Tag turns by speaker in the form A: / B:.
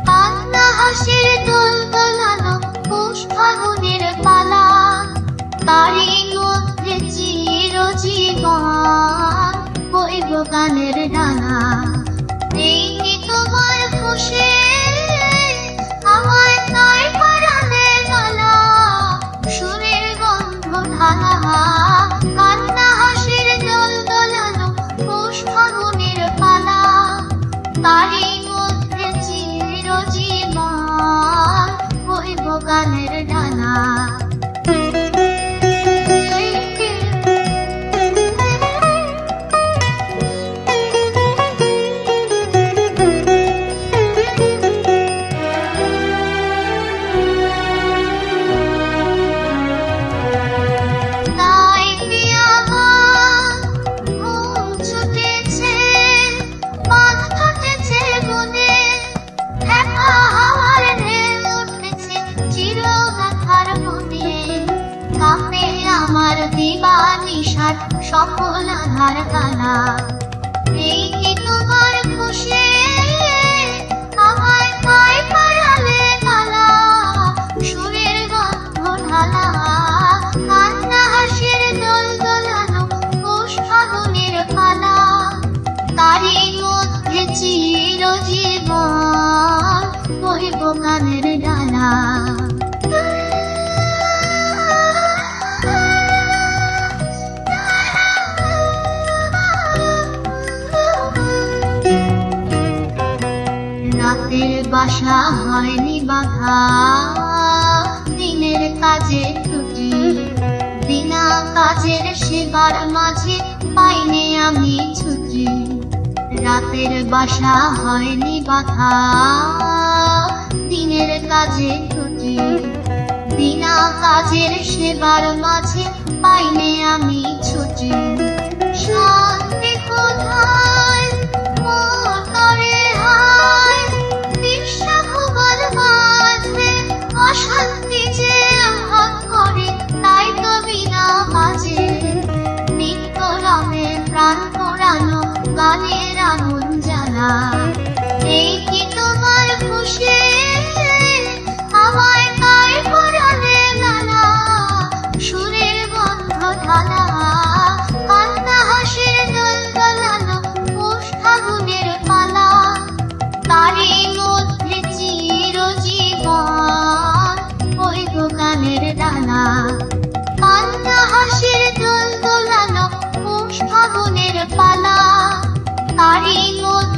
A: কান্না হাসির দোল দোলানো পৌষ ফাগুনের পালা, তারই মধ্যে চিরজীবন বইব গানের ডানা। এই কি তোমার খুশি আমায় তাই পরাণে মালা, সুরের গন্ধ ঢালা। কান্না হাসির দোল দোলানো পৌষ ফাগুনের পালা, তারই মধ্যে চিরজীবন বইব গানের ডানা। আমার দিবানিশার সকল আধার কালা, এই কি তোমার খুশি আমায় তাই পরাণে মালা, সুরের গন্ধ ঢালা। কান্না হাসির দোল দোলানো পৌষ ফাগুনের পালা, তারই মধ্যে চিরজীবন বইব গানের ডালা। রাতের বাসা হয়নি বাধা, দিনের কাজে ছুটি, বিনা কাজের সেবার মাঝে পাইনি আমি ছুটি। রাতের বাসা হয়নি বাধা, দিনের কাজে ছুটি, বিনা কাজের সেবার মাঝে পাইনি আমি ছুটি। শান্তি কোথায় মোর তরে হায়, বিশ্বভুবন মাঝে অশান্তি যে আঘাত করে, তাই তো বিনা মাঝে নিত্য রঙে প্রাণ পোড়ানো গানের আগুন জ্বালা। এই কি তোমার খুশি আমায় তাই পরাণে মালা, সুরের গন্ধ ঢালা। কান্না হাসির দোল দোলানো পৌষ ফাগুনের পালা, তারই মধ্যে চিরজীবন বইব গানের ডানা। কান্না হাসির দোল দোলানো পৌষ ফাগুনের পালা, তারই মধ্যে